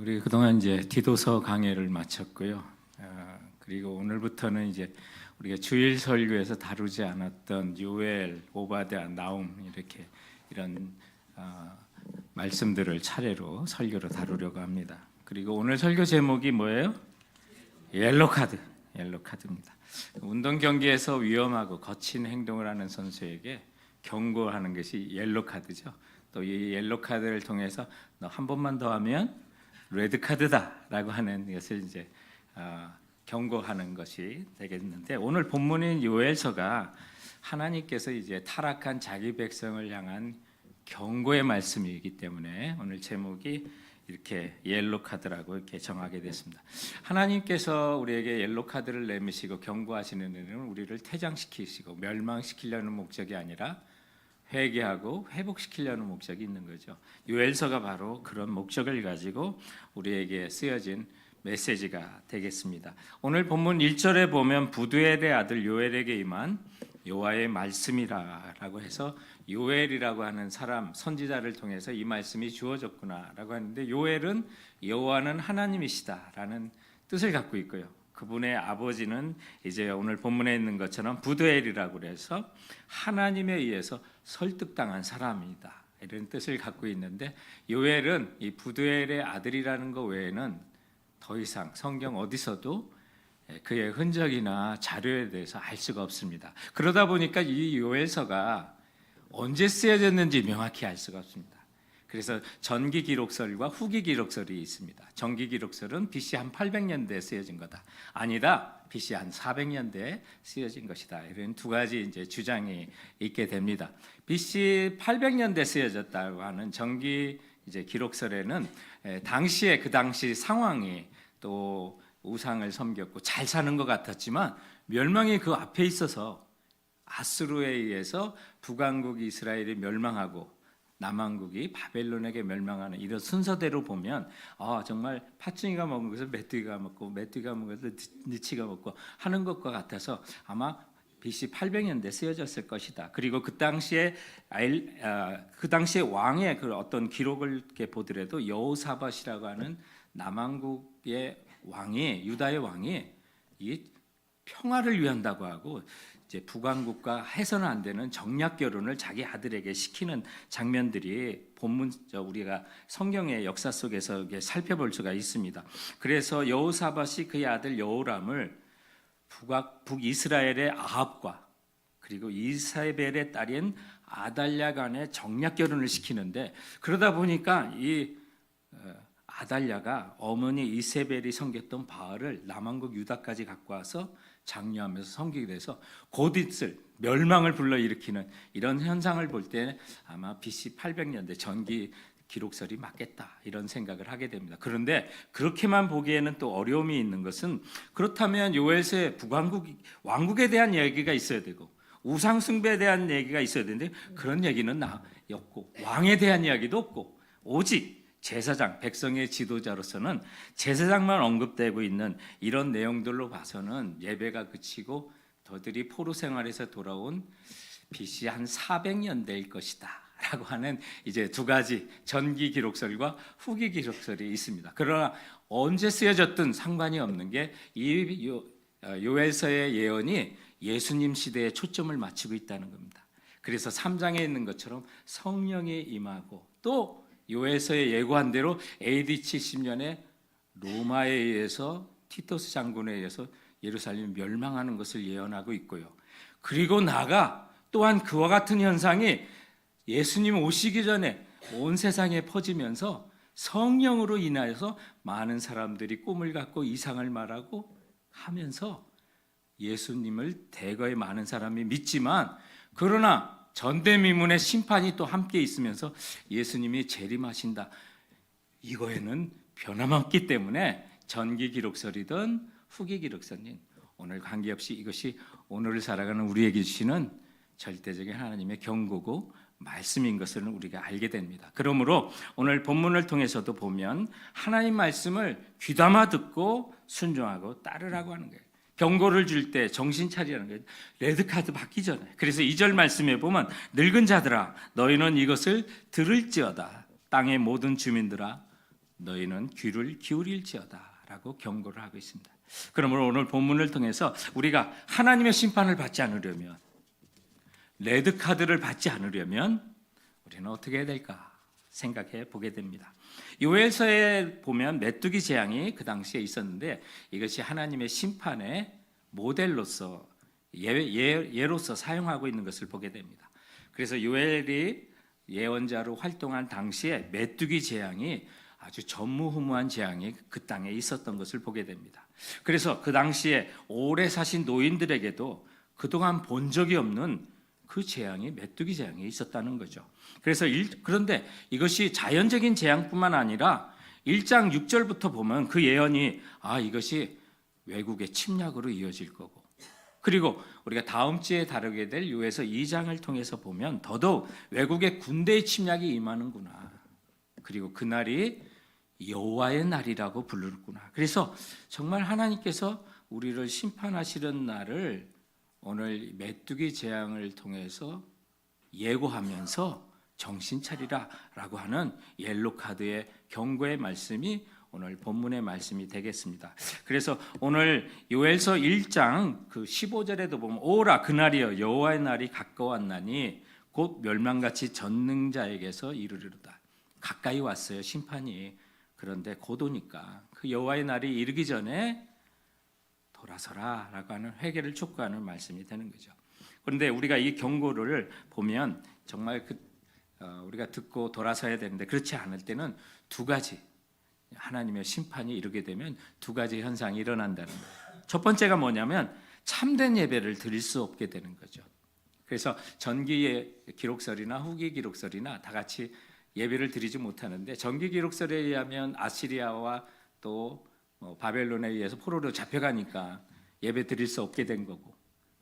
우리 그동안 이제 디도서 강해를 마쳤고요. 그리고 오늘부터는 이제 우리가 주일 설교에서 다루지 않았던 요엘, 오바댜, 나훔 이렇게 이런 말씀들을 차례로 설교로 다루려고 합니다. 그리고 오늘 설교 제목이 뭐예요? 옐로 카드입니다. 운동 경기에서 위험하고 거친 행동을 하는 선수에게 경고하는 것이 옐로 카드죠. 또 이 옐로 카드를 통해서 너 한 번만 더 하면 레드 카드다라고 하는 것을 이제 경고하는 것이 되겠는데, 오늘 본문인 요엘서가 하나님께서 이제 타락한 자기 백성을 향한 경고의 말씀이기 때문에 오늘 제목이 이렇게 옐로 카드라고 이렇게 정하게 됐습니다. 하나님께서 우리에게 옐로 카드를 내미시고 경고하시는 일은 우리를 퇴장시키시고 멸망시키려는 목적이 아니라 회개하고 회복시키려는 목적이 있는 거죠. 요엘서가 바로 그런 목적을 가지고 우리에게 쓰여진 메시지가 되겠습니다. 오늘 본문 1절에 보면 부두엘의 아들 요엘에게 임한 여호와의 말씀이라고 해서 요엘이라고 하는 사람 선지자를 통해서 이 말씀이 주어졌구나라고 하는데, 요엘은 여호와는 하나님이시다라는 뜻을 갖고 있고요. 그분의 아버지는 이제 오늘 본문에 있는 것처럼 부두엘이라고 해서 하나님에 의해서 설득당한 사람이다 이런 뜻을 갖고 있는데, 요엘은 이 부두엘의 아들이라는 것 외에는 더 이상 성경 어디서도 그의 흔적이나 자료에 대해서 알 수가 없습니다. 그러다 보니까 이 요엘서가 언제 쓰여졌는지 명확히 알 수가 없습니다. 그래서 전기 기록설과 후기 기록설이 있습니다. 전기 기록설은 BC 한 800년대에 쓰여진 거다. 아니다. BC 한 400년대에 쓰여진 것이다. 이런 두 가지 이제 주장이 있게 됩니다. BC 800년대 쓰여졌다고 하는 전기 이제 기록설에는 당시에 그 당시 상황이 또 우상을 섬겼고 잘 사는 것 같았지만 멸망이 그 앞에 있어서 아수르에 의해서 북왕국 이스라엘이 멸망하고 남왕국이 바벨론에게 멸망하는 이런 순서대로 보면 정말 팥중이가 먹은 것을 메뚜기가 먹고 메뚜기가 먹은 것을 니치가 먹고 하는 것과 같아서 아마 BC 800년대 쓰여졌을 것이다. 그리고 그 당시에 왕의 그 어떤 기록을 이렇게 보더라도 여호사밧이라고 하는 남왕국의 왕이, 유다의 왕이 이 평화를 위한다고 하고 이제 북왕국과 해서는 안 되는 정략 결혼을 자기 아들에게 시키는 장면들이 본문 우리가 성경의 역사 속에서 살펴볼 수가 있습니다. 그래서 여호사밧이 그의 아들 여호람을 북이스라엘의 아합과 그리고 이사벨의 딸인 아달랴 간의 정략 결혼을 시키는데, 그러다 보니까 이 아달랴가 어머니 이세벨이 섬겼던 바알을 남왕국 유다까지 갖고 와서 장려하면서 섬기게 돼서 곧 있을 멸망을 불러일으키는 이런 현상을 볼 때 아마 BC 800년대 전기 기록설이 맞겠다 이런 생각을 하게 됩니다. 그런데 그렇게만 보기에는 또 어려움이 있는 것은, 그렇다면 요엘서에 왕국에 대한 얘기가 있어야 되고 우상 숭배에 대한 얘기가 있어야 되는데 그런 얘기는 없고 왕에 대한 이야기도 없고, 오직 제사장, 백성의 지도자로서는 제사장만 언급되고 있는 이런 내용들로 봐서는 예배가 그치고 저들이 포로 생활에서 돌아온 BC 한 400년대일 것이다 라고 하는 이제 두 가지 전기 기록설과 후기 기록설이 있습니다. 그러나 언제 쓰여졌든 상관이 없는 게 이 요엘서의 예언이 예수님 시대에 초점을 맞추고 있다는 겁니다. 그래서 3장에 있는 것처럼 성령이 임하고, 또 요엘서에 예고한 대로 AD 70년에 로마에 의해서 티토스 장군에 의해서 예루살렘이 멸망하는 것을 예언하고 있고요. 그리고 나아가 또한 그와 같은 현상이 예수님 오시기 전에 온 세상에 퍼지면서 성령으로 인하여서 많은 사람들이 꿈을 갖고 이상을 말하고 하면서 예수님을 대거의 많은 사람이 믿지만, 그러나 전대미문의 심판이 또 함께 있으면서 예수님이 재림하신다, 이거에는 변함없기 때문에 전기 기록설이든 후기 기록설인 오늘 관계없이 이것이 오늘을 살아가는 우리에게 주시는 절대적인 하나님의 경고고 말씀인 것을 우리가 알게 됩니다. 그러므로 오늘 본문을 통해서도 보면 하나님 말씀을 귀담아 듣고 순종하고 따르라고 하는 거예요. 경고를 줄 때 정신 차리라는 거예요. 레드카드 받기 전에. 그래서 2절 말씀에 보면 늙은 자들아 너희는 이것을 들을지어다. 땅의 모든 주민들아 너희는 귀를 기울일지어다라고 경고를 하고 있습니다. 그러므로 오늘 본문을 통해서 우리가 하나님의 심판을 받지 않으려면, 레드카드를 받지 않으려면 우리는 어떻게 해야 될까 생각해 보게 됩니다. 요엘서에 보면 메뚜기 재앙이 그 당시에 있었는데 이것이 하나님의 심판의 모델로서 예로서 사용하고 있는 것을 보게 됩니다. 그래서 요엘이 예언자로 활동한 당시에 메뚜기 재앙이 아주 전무후무한 재앙이 그 땅에 있었던 것을 보게 됩니다. 그래서 그 당시에 오래 사신 노인들에게도 그동안 본 적이 없는 그 재앙이 메뚜기 재앙이 있었다는 거죠. 그런데 이것이 자연적인 재앙뿐만 아니라 1장 6절부터 보면 그 예언이 이것이 외국의 침략으로 이어질 거고, 그리고 우리가 다음 주에 다루게 될 요에서 2장을 통해서 보면 더더욱 외국의 군대의 침략이 임하는구나. 그리고 그날이 여호와의 날이라고 부르는구나. 그래서 정말 하나님께서 우리를 심판하시는 날을 오늘 메뚜기 재앙을 통해서 예고하면서 정신 차리라라고 하는 옐로 카드의 경고의 말씀이 오늘 본문의 말씀이 되겠습니다. 그래서 오늘 요엘서 1장 그 15절에도 보면 오라 그날이여 여호와의 날이 가까웠나니 곧 멸망같이 전능자에게서 이르리로다. 가까이 왔어요, 심판이. 그런데 곧 오니까 그 여호와의 날이 이르기 전에 돌아서라라고 하는 회개를 촉구하는 말씀이 되는 거죠. 그런데 우리가 이 경고를 보면 정말 우리가 듣고 돌아서야 되는데 그렇지 않을 때는 두 가지, 하나님의 심판이 이르게 되면 두 가지 현상이 일어난다는 거예요. 첫 번째가 뭐냐면 참된 예배를 드릴 수 없게 되는 거죠. 그래서 전기 기록설이나 후기 기록설이나 다 같이 예배를 드리지 못하는데, 전기 기록설에 의하면 아시리아와 또 바벨론에 의해서 포로로 잡혀가니까 예배 드릴 수 없게 된 거고,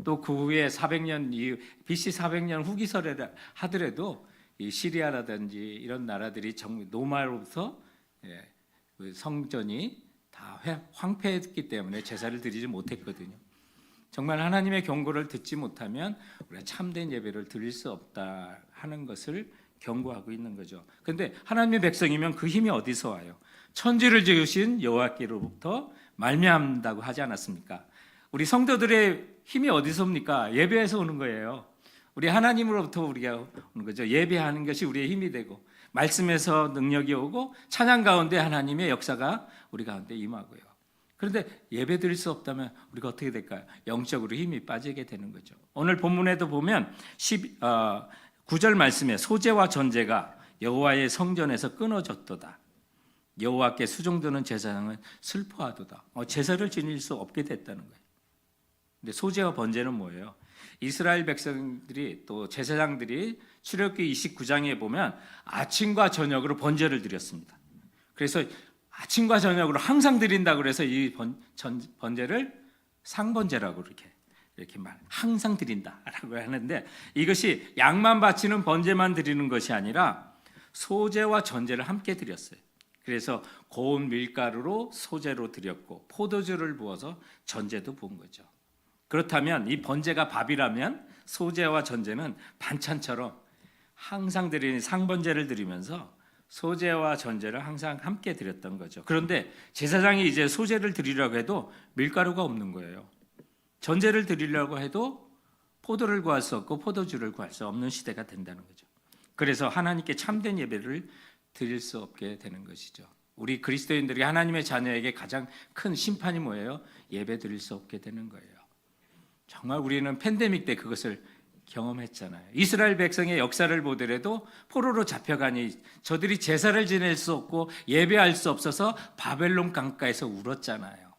또 그 후에 400년 이후 BC 400년 후기설에 하더라도 이 시리아라든지 이런 나라들이 노마로부터 성전이 다 황폐했기 때문에 제사를 드리지 못했거든요. 정말 하나님의 경고를 듣지 못하면 우리가 참된 예배를 드릴 수 없다 하는 것을 경고하고 있는 거죠. 그런데 하나님의 백성이면 그 힘이 어디서 와요? 천지를 지으신 여호와께로부터 말미암다고 하지 않았습니까? 우리 성도들의 힘이 어디서 옵니까? 예배에서 오는 거예요. 우리 하나님으로부터 우리가 오는 거죠. 예배하는 것이 우리의 힘이 되고, 말씀에서 능력이 오고, 찬양 가운데 하나님의 역사가 우리 가운데 임하고요. 그런데 예배 드릴 수 없다면 우리가 어떻게 될까요? 영적으로 힘이 빠지게 되는 거죠. 오늘 본문에도 보면 9절 말씀에 소제와 전제가 여호와의 성전에서 끊어졌도다. 여호와께 수종드는 제사장은 슬퍼하도다. 제사를 지낼 수 없게 됐다는 거예요. 근데 소제와 번제는 뭐예요? 이스라엘 백성들이 또 제사장들이 출애굽기 29장에 보면 아침과 저녁으로 번제를 드렸습니다. 그래서 아침과 저녁으로 항상 드린다고 그래서 이 번제를 상번제라고 이렇게 항상 드린다라고 하는데, 이것이 양만 바치는 번제만 드리는 것이 아니라 소제와 전제를 함께 드렸어요. 그래서 고운 밀가루로 소제로 드렸고 포도주를 부어서 전제도 부은 거죠. 그렇다면 이 번제가 밥이라면 소제와 전제는 반찬처럼 항상 드리는 상번제를 드리면서 소제와 전제를 항상 함께 드렸던 거죠. 그런데 제사장이 이제 소제를 드리려고 해도 밀가루가 없는 거예요. 전제를 드리려고 해도 포도를 구할 수 없고 포도주를 구할 수 없는 시대가 된다는 거죠. 그래서 하나님께 참된 예배를 드릴 수 없게 되는 것이죠. 우리 그리스도인들이 하나님의 자녀에게 가장 큰 심판이 뭐예요? 예배 드릴 수 없게 되는 거예요. 정말 우리는 팬데믹 때 그것을 경험했잖아요. 이스라엘 백성의 역사를 보더라도 포로로 잡혀가니 저들이 제사를 지낼 수 없고 예배할 수 없어서 바벨론 강가에서 울었잖아요.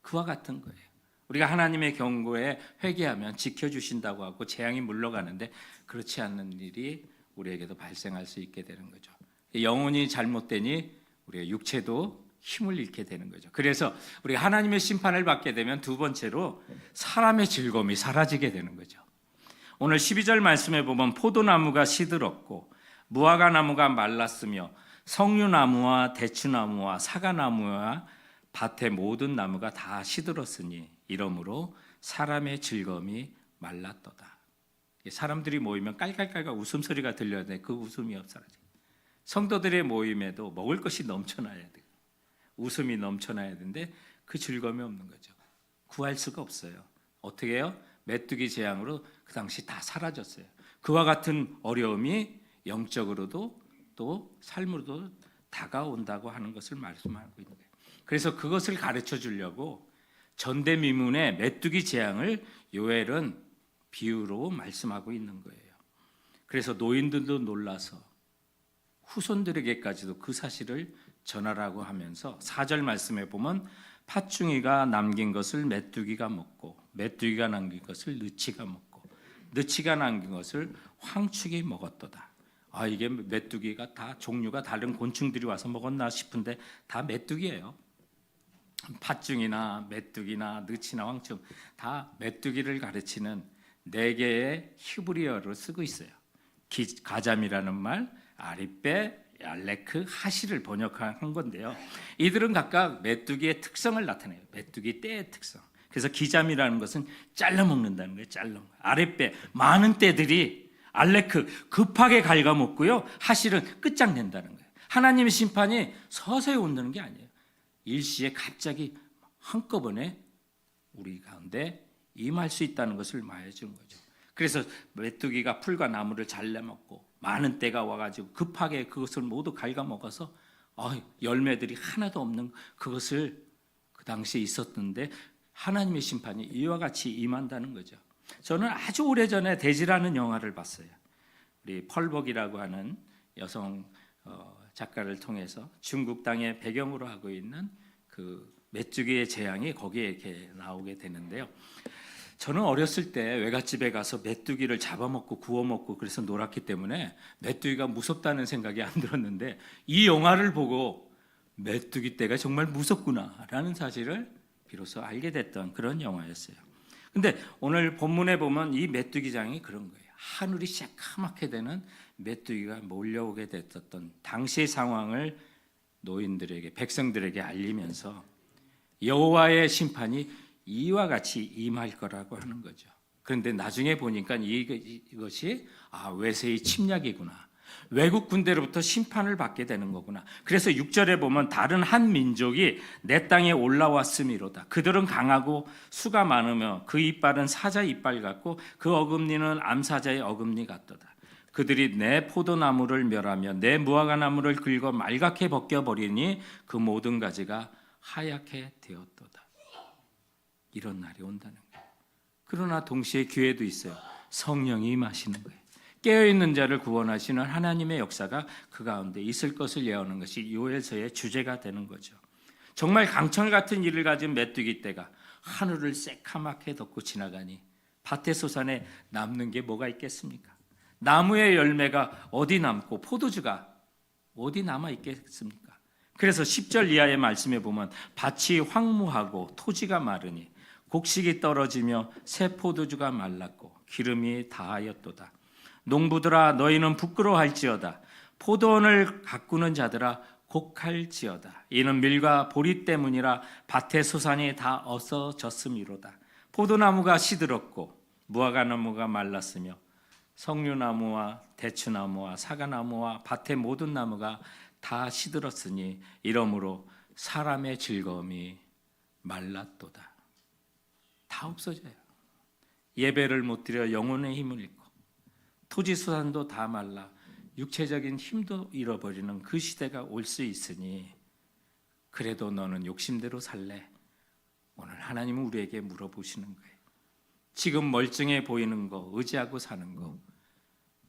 그와 같은 거예요. 우리가 하나님의 경고에 회개하면 지켜주신다고 하고 재앙이 물러가는데 그렇지 않는 일이 우리에게도 발생할 수 있게 되는 거죠. 영혼이 잘못되니 우리의 육체도 힘을 잃게 되는 거죠. 그래서 우리가 하나님의 심판을 받게 되면 두 번째로 사람의 즐거움이 사라지게 되는 거죠. 오늘 12절 말씀에 보면 포도나무가 시들었고 무화과 나무가 말랐으며 석류나무와 대추나무와 사과나무와 밭의 모든 나무가 다 시들었으니 이러므로 사람의 즐거움이 말랐도다. 사람들이 모이면 깔깔깔깔 웃음소리가 들려야 돼. 그 웃음이 없어져. 성도들의 모임에도 먹을 것이 넘쳐나야 돼요. 웃음이 넘쳐나야 되는데 그 즐거움이 없는 거죠. 구할 수가 없어요. 어떻게 해요? 메뚜기 재앙으로 그 당시 다 사라졌어요. 그와 같은 어려움이 영적으로도 또 삶으로도 다가온다고 하는 것을 말씀하고 있는 거예요. 그래서 그것을 가르쳐 주려고 전대미문의 메뚜기 재앙을 요엘은 비유로 말씀하고 있는 거예요. 그래서 노인들도 놀라서 후손들에게까지도 그 사실을 전하라고 하면서 4절 말씀에 보면 팥중이가 남긴 것을 메뚜기가 먹고 메뚜기가 남긴 것을 느치가 먹고 느치가 남긴 것을 황축이 먹었도다. 이게 메뚜기가 다 종류가 다른 곤충들이 와서 먹었나 싶은데 다 메뚜기예요. 팥중이나 메뚜기나 느치나 황축 다 메뚜기를 가르치는 4개의 히브리어를 쓰고 있어요. 가잠이라는 말, 아리빼, 알레크, 하시를 번역한 건데요. 이들은 각각 메뚜기의 특성을 나타내요. 메뚜기 떼의 특성. 그래서 기잠이라는 것은 잘라 먹는다는 거예요. 잘라. 아리빼, 많은 떼들이 알레크, 급하게 갉아먹고요. 하실은 끝장낸다는 거예요. 하나님의 심판이 서서히 온다는 게 아니에요. 일시에 갑자기 한꺼번에 우리 가운데 임할 수 있다는 것을 말해주는 거죠. 그래서 메뚜기가 풀과 나무를 잘라먹고 많은 때가 와가지고 급하게 그것을 모두 갉아먹어서 열매들이 하나도 없는 그것을 그 당시에 있었는데 하나님의 심판이 이와 같이 임한다는 거죠. 저는 아주 오래전에 대지라는 영화를 봤어요. 우리 펄벅이라고 하는 여성 작가를 통해서 중국 땅의 배경으로 하고 있는 그 메뚜기의 재앙이 거기에 이렇게 나오게 되는데요. 저는 어렸을 때 외갓집에 가서 메뚜기를 잡아먹고 구워먹고 그래서 놀았기 때문에 메뚜기가 무섭다는 생각이 안 들었는데 이 영화를 보고 메뚜기 떼가 정말 무섭구나라는 사실을 비로소 알게 됐던 그런 영화였어요. 근데 오늘 본문에 보면 이 메뚜기장이 그런 거예요. 하늘이 새까맣게 되는 메뚜기가 몰려오게 됐었던 당시의 상황을 노인들에게 백성들에게 알리면서 여호와의 심판이 이와 같이 임할 거라고 하는 거죠. 그런데 나중에 보니까 이것이 외세의 침략이구나. 외국 군대로부터 심판을 받게 되는 거구나. 그래서 6절에 보면 다른 한 민족이 내 땅에 올라왔음이로다. 그들은 강하고 수가 많으며 그 이빨은 사자 이빨 같고 그 어금니는 암사자의 어금니 같도다. 그들이 내 포도나무를 멸하며 내 무화과나무를 긁어 말갛게 벗겨버리니 그 모든 가지가 하얗게 되었도다. 이런 날이 온다는 거예요. 그러나 동시에 기회도 있어요. 성령이 임하시는 거예요. 깨어있는 자를 구원하시는 하나님의 역사가 그 가운데 있을 것을 예언하는 것이 요엘서의 주제가 되는 거죠. 정말 강철 같은 일을 가진 메뚜기 떼가 하늘을 새카맣게 덮고 지나가니 밭의 소산에 남는 게 뭐가 있겠습니까? 나무의 열매가 어디 남고 포도주가 어디 남아 있겠습니까? 그래서 10절 이하의 말씀에 보면 밭이 황무하고 토지가 마르니 곡식이 떨어지며 새 포도주가 말랐고 기름이 다하였도다. 농부들아 너희는 부끄러워할지어다. 포도원을 가꾸는 자들아 곡할지어다. 이는 밀과 보리 때문이라 밭의 소산이 다 없어졌음이로다. 포도나무가 시들었고 무화과나무가 말랐으며 석류나무와 대추나무와 사과나무와 밭의 모든 나무가 다 시들었으니 이러므로 사람의 즐거움이 말랐도다. 다 없어져요. 예배를 못 드려 영혼의 힘을 잃고 토지수산도 다 말라 육체적인 힘도 잃어버리는 그 시대가 올 수 있으니 그래도 너는 욕심대로 살래? 오늘 하나님은 우리에게 물어보시는 거예요. 지금 멀쩡해 보이는 거, 의지하고 사는 거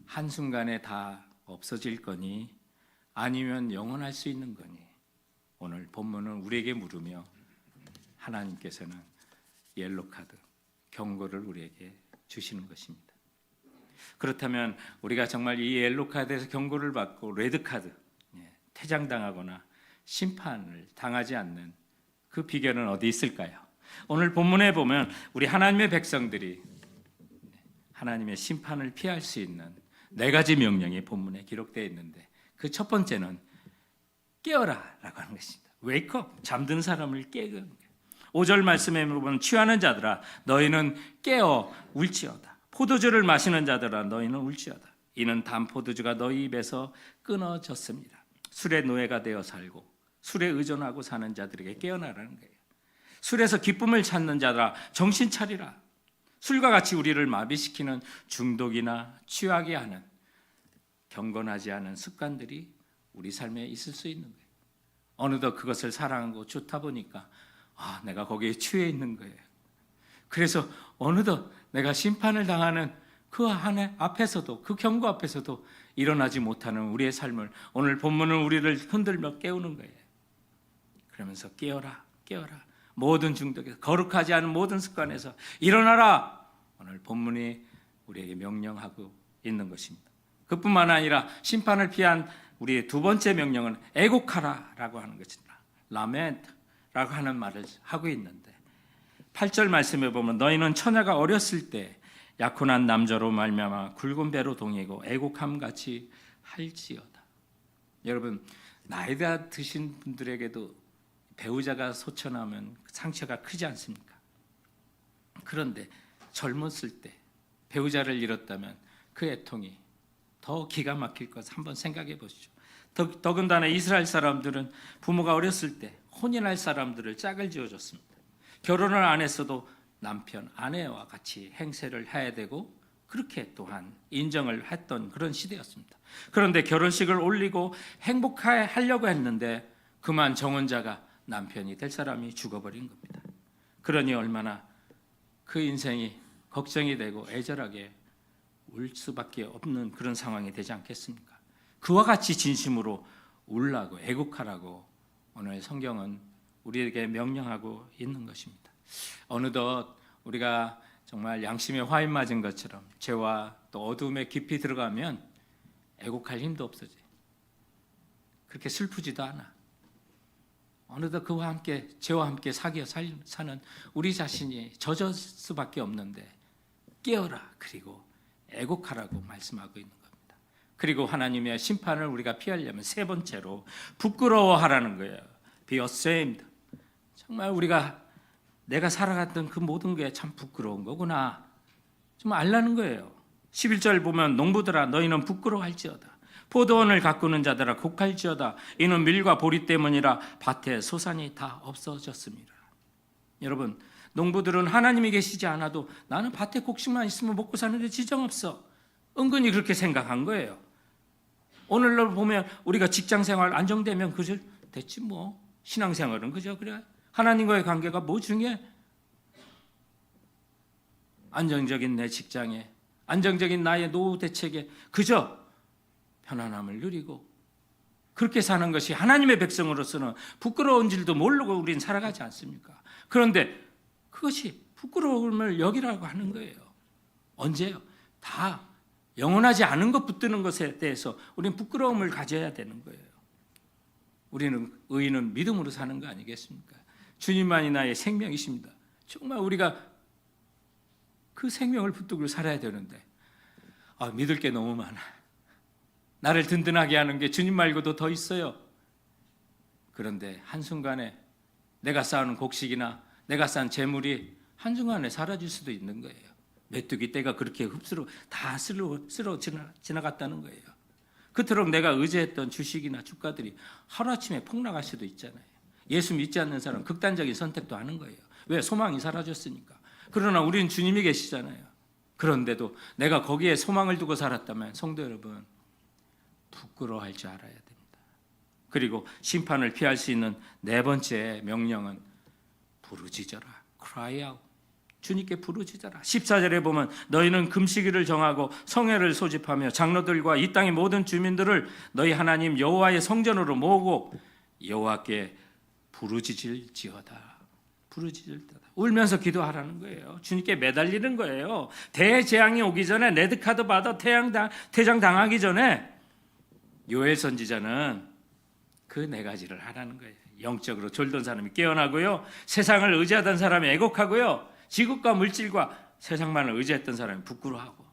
한순간에 다 없어질 거니 아니면 영원할 수 있는 거니 오늘 본문은 우리에게 물으며 하나님께서는 옐로카드, 경고를 우리에게 주시는 것입니다. 그렇다면 우리가 정말 이 옐로카드에서 경고를 받고 레드카드, 퇴장당하거나 심판을 당하지 않는 그 비결은 어디 있을까요? 오늘 본문에 보면 우리 하나님의 백성들이 하나님의 심판을 피할 수 있는 4가지 명령이 본문에 기록되어 있는데 그 첫 번째는 깨어라 라고 하는 것입니다. Wake up, 잠든 사람을 깨는 거예요. 5절 말씀에 보면 취하는 자들아 너희는 깨어 울지어다. 포도주를 마시는 자들아 너희는 울지어다. 이는 담포도주가 너희 입에서 끊어졌습니다. 술의 노예가 되어 살고 술에 의존하고 사는 자들에게 깨어나라는 거예요. 술에서 기쁨을 찾는 자들아 정신 차리라. 술과 같이 우리를 마비시키는 중독이나 취하게 하는 경건하지 않은 습관들이 우리 삶에 있을 수 있는 거예요. 어느덧 그것을 사랑하고 좋다 보니까 내가 거기에 취해 있는 거예요. 그래서 어느덧 내가 심판을 당하는 그 앞에서도, 그 경고 앞에서도 일어나지 못하는 우리의 삶을 오늘 본문은 우리를 흔들며 깨우는 거예요. 그러면서 깨어라, 깨어라. 모든 중독에서, 거룩하지 않은 모든 습관에서 일어나라. 오늘 본문이 우리에게 명령하고 있는 것입니다. 그뿐만 아니라 심판을 피한 우리의 두 번째 명령은 애곡하라라고 하는 것입니다. 라멘트라고 하는 말을 하고 있는데 8절 말씀에 보면 너희는 처녀가 어렸을 때 약혼한 남자로 말미암아 굵은 배로 동이고 애곡함같이 할지어다. 여러분 나이가 드신 분들에게도 배우자가 소천하면 상처가 크지 않습니까? 그런데 젊었을 때 배우자를 잃었다면 그 애통이 더 기가 막힐 것 한번 생각해 보시죠. 더군다나 이스라엘 사람들은 부모가 어렸을 때 혼인할 사람들을 짝을 지어줬습니다. 결혼을 안 했어도 남편, 아내와 같이 행세를 해야 되고 그렇게 또한 인정을 했던 그런 시대였습니다. 그런데 결혼식을 올리고 행복하려고 했는데 그만 정혼자가 남편이 될 사람이 죽어버린 겁니다. 그러니 얼마나 그 인생이 걱정이 되고 애절하게 울 수밖에 없는 그런 상황이 되지 않겠습니까? 그와 같이 진심으로 울라고 애국하라고 오늘 성경은 우리에게 명령하고 있는 것입니다. 어느덧 우리가 정말 양심에 화인 맞은 것처럼 죄와 또 어둠에 깊이 들어가면 애곡할 힘도 없어져요. 그렇게 슬프지도 않아. 어느덧 그와 함께 죄와 함께 사귀어 사는 우리 자신이 젖을 수밖에 없는데 깨어라 그리고 애곡하라고 말씀하고 있는 겁니다. 그리고 하나님의 심판을 우리가 피하려면 세 번째로 부끄러워하라는 거예요. Be ashamed. 정말 내가 살아갔던 그 모든 게 참 부끄러운 거구나. 좀 알라는 거예요. 11절 보면 농부들아 너희는 부끄러워할지어다. 포도원을 가꾸는 자들아 곡할지어다. 이는 밀과 보리 때문이라 밭에 소산이 다 없어졌습니다. 여러분 농부들은 하나님이 계시지 않아도 나는 밭에 곡식만 있으면 먹고 사는데 지장 없어. 은근히 그렇게 생각한 거예요. 오늘날 보면 우리가 직장생활 안정되면 그저 됐지 뭐. 신앙생활은 그저 그래. 하나님과의 관계가 뭐 중요해? 안정적인 내 직장에, 안정적인 나의 노후 대책에 그저 편안함을 누리고 그렇게 사는 것이 하나님의 백성으로서는 부끄러운 줄도 모르고 우리는 살아가지 않습니까? 그런데 그것이 부끄러움을 여기라고 하는 거예요. 언제요? 다 영원하지 않은 것 붙드는 것에 대해서 우리는 부끄러움을 가져야 되는 거예요. 우리는 의인은 믿음으로 사는 거 아니겠습니까? 주님만이 나의 생명이십니다. 정말 우리가 그 생명을 붙들고 살아야 되는데 믿을 게 너무 많아. 나를 든든하게 하는 게 주님 말고도 더 있어요. 그런데 한순간에 내가 쌓은 곡식이나 내가 쌓은 재물이 한순간에 사라질 수도 있는 거예요. 메뚜기 떼가 그렇게 다 쓸어 지나갔다는 거예요. 그토록 내가 의지했던 주식이나 주가들이 하루아침에 폭락할 수도 있잖아요. 예수 믿지 않는 사람은 극단적인 선택도 하는 거예요. 왜? 소망이 사라졌으니까. 그러나 우리는 주님이 계시잖아요. 그런데도 내가 거기에 소망을 두고 살았다면 성도 여러분 부끄러워할 줄 알아야 됩니다. 그리고 심판을 피할 수 있는 네 번째 명령은 부르짖어라. cry out. 주님께 부르짖어라. 14절에 보면 너희는 금식일을 정하고 성회를 소집하며 장로들과 이 땅의 모든 주민들을 너희 하나님 여호와의 성전으로 모으고 여호와께 부르짖을지어다. 부르짖을지어다. 울면서 기도하라는 거예요. 주님께 매달리는 거예요. 대재앙이 오기 전에 레드카드 받아 퇴장 당하기 전에 요엘 선지자는 그 네 가지를 하라는 거예요. 영적으로 졸던 사람이 깨어나고요. 세상을 의지하던 사람이 애곡하고요. 지극과 물질과 세상만을 의지했던 사람이 부끄러워하고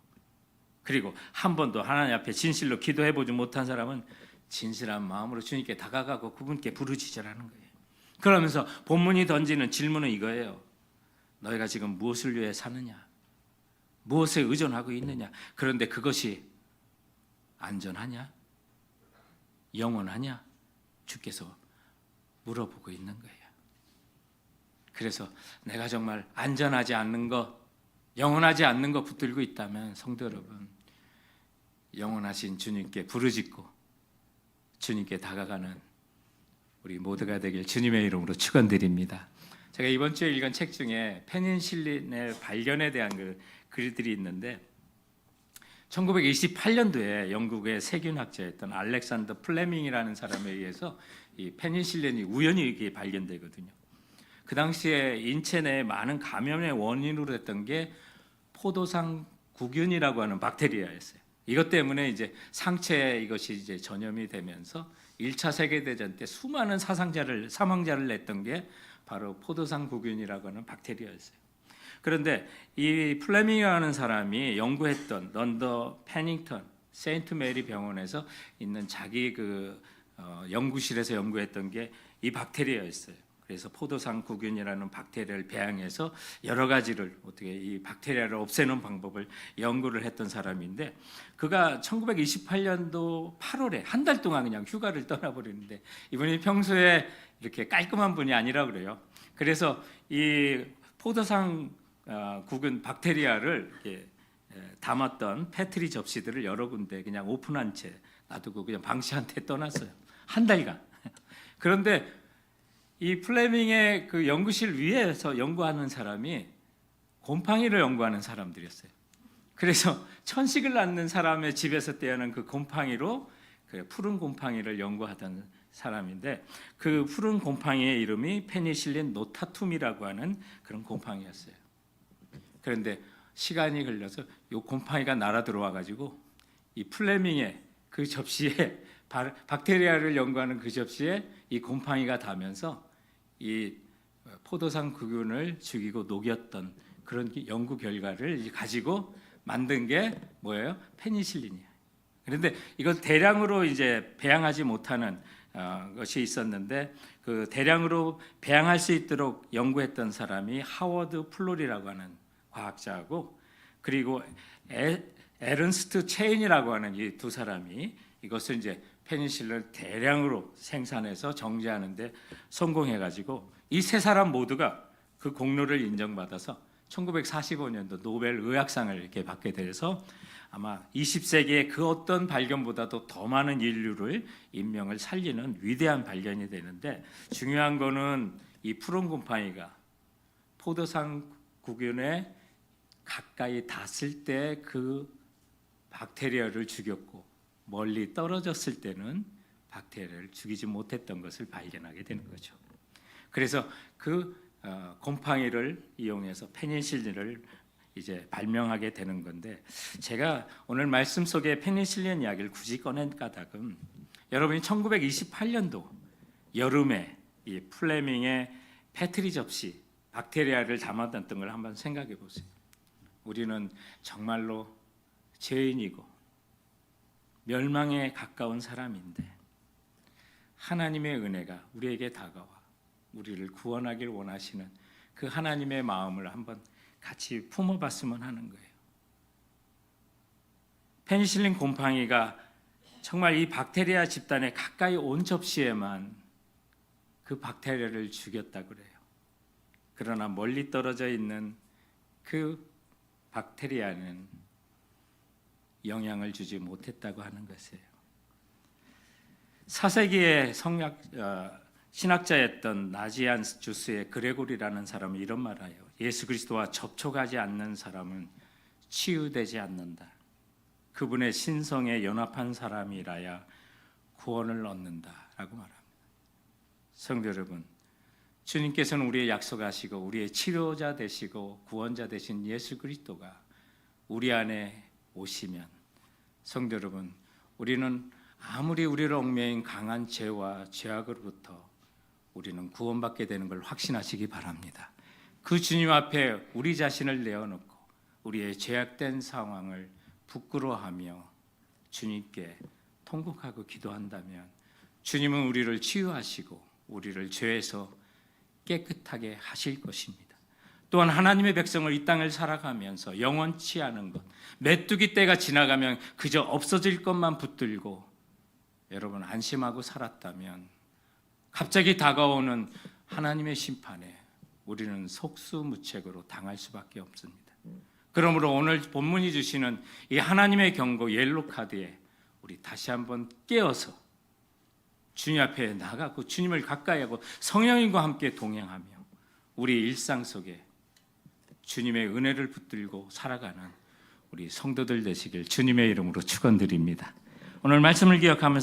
그리고 한 번도 하나님 앞에 진실로 기도해보지 못한 사람은 진실한 마음으로 주님께 다가가고 그분께 부르짖으라는 거예요. 그러면서 본문이 던지는 질문은 이거예요. 너희가 지금 무엇을 위해 사느냐? 무엇에 의존하고 있느냐? 그런데 그것이 안전하냐? 영원하냐? 주께서 물어보고 있는 거예요. 그래서 내가 정말 안전하지 않는 것, 영원하지 않는 것 붙들고 있다면 성도 여러분, 영원하신 주님께 부르짖고 주님께 다가가는 우리 모두가 되길 주님의 이름으로 축원드립니다. 제가 이번 주에 읽은 책 중에 페니실린의 발견에 대한 글들이 있는데 1928년도에 영국의 세균학자였던 알렉산더 플레밍이라는 사람에 의해서 이 페니실린이 우연히 이게 발견되거든요. 그 당시에 인체 내에 많은 감염의 원인으로 됐던 게 포도상 구균이라고 하는 박테리아였어요. 이것 때문에 이제 상체에 이것이 이제 전염이 되면서 1차 세계대전 때 수많은 사망자를 냈던 게 바로 포도상 구균이라고 하는 박테리아였어요. 그런데 이 플레밍이라는 사람이 연구했던 런던 패닝턴 세인트 메리 병원에서 있는 자기 연구실에서 연구했던 게 이 박테리아였어요. 그래서 포도상 구균이라는 박테리아를 배양해서 여러 가지를 어떻게 이 박테리아를 없애는 방법을 연구를 했던 사람인데 그가 1928년도 8월에 한 달 동안 그냥 휴가를 떠나버리는데 이분이 평소에 이렇게 깔끔한 분이 아니라 그래요. 그래서 이 포도상 구균 박테리아를 이렇게 담았던 페트리 접시들을 여러 군데 그냥 오픈한 채 놔두고 그냥 방치한 채 떠났어요. 한 달간. 그런데 이 플레밍의 그 연구실 위에서 연구하는 사람이 곰팡이를 연구하는 사람들이었어요. 그래서 천식을 낳는 사람의 집에서 떼어낸 그 곰팡이로 그 푸른 곰팡이를 연구하던 사람인데 그 푸른 곰팡이의 이름이 페니실린 노타툼이라고 하는 그런 곰팡이였어요. 그런데 시간이 흘러서 이 곰팡이가 날아 들어와 가지고 이 플레밍의 그 접시에 박테리아를 연구하는 그 접시에 이 곰팡이가 닿으면서 이 포도상 구균을 죽이고 녹였던 그런 연구 결과를 가지고 만든 게 뭐예요? 페니실린이에요. 그런데 이걸 대량으로 이제 배양하지 못하는 것이 있었는데 그 대량으로 배양할 수 있도록 연구했던 사람이 하워드 플로리라고 하는 과학자하고 그리고 에른스트 체인이라고 하는 이 두 사람이 이것을 이제 페니실린을 대량으로 생산해서 정제하는데 성공해가지고 이 세 사람 모두가 그 공로를 인정받아서 1945년도 노벨 의학상을 이렇게 받게 돼서 아마 20세기의 그 어떤 발견보다도 더 많은 인류를 인명을 살리는 위대한 발견이 되는데 중요한 거는 이 푸른 곰팡이가 포도상 구균에 가까이 닿았을 때 그 박테리아를 죽였고 멀리 떨어졌을 때는 박테리아를 죽이지 못했던 것을 발견하게 되는 거죠. 그래서 그 곰팡이를 이용해서 페니실린을 이제 발명하게 되는 건데 제가 오늘 말씀 속에 페니실린 이야기를 굳이 꺼낸 까닭은 여러분이 1928년도 여름에 이 플레밍의 페트리 접시 박테리아를 담아놨던 걸 한번 생각해 보세요. 우리는 정말로 죄인이고 멸망에 가까운 사람인데 하나님의 은혜가 우리에게 다가와 우리를 구원하길 원하시는 그 하나님의 마음을 한번 같이 품어봤으면 하는 거예요. 페니실린 곰팡이가 정말 이 박테리아 집단에 가까이 온 접시에만 그 박테리아를 죽였다 그래요. 그러나 멀리 떨어져 있는 그 박테리아는 영향을 주지 못했다고 하는 것이에요. 4세기의 신학자였던 나지안 주스의 그레고리라는 사람은 이런 말을 해요. 예수 그리스도와 접촉하지 않는 사람은 치유되지 않는다. 그분의 신성에 연합한 사람이라야 구원을 얻는다라고 말합니다. 성도 여러분, 주님께서는 우리의 약속하시고 우리의 치료자 되시고 구원자 되신 예수 그리스도가 우리 안에 오시면 성도 여러분, 우리는 아무리 우리를 얽매인 강한 죄와 죄악으로부터 우리는 구원받게 되는 걸 확신하시기 바랍니다. 그 주님 앞에 우리 자신을 내어놓고 우리의 죄악된 상황을 부끄러워하며 주님께 통곡하고 기도한다면 주님은 우리를 치유하시고 우리를 죄에서 깨끗하게 하실 것입니다. 또한 하나님의 백성을 이 땅을 살아가면서 영원치 않은 것, 메뚜기 때가 지나가면 그저 없어질 것만 붙들고 여러분 안심하고 살았다면 갑자기 다가오는 하나님의 심판에 우리는 속수무책으로 당할 수밖에 없습니다. 그러므로 오늘 본문이 주시는 이 하나님의 경고 옐로 카드에 우리 다시 한번 깨어서 주님 앞에 나가고 주님을 가까이 하고 성령님과 함께 동행하며 우리 일상 속에 주님의 은혜를 붙들고 살아가는 우리 성도들 되시길 주님의 이름으로 축원드립니다. 오늘 말씀을 기억하면서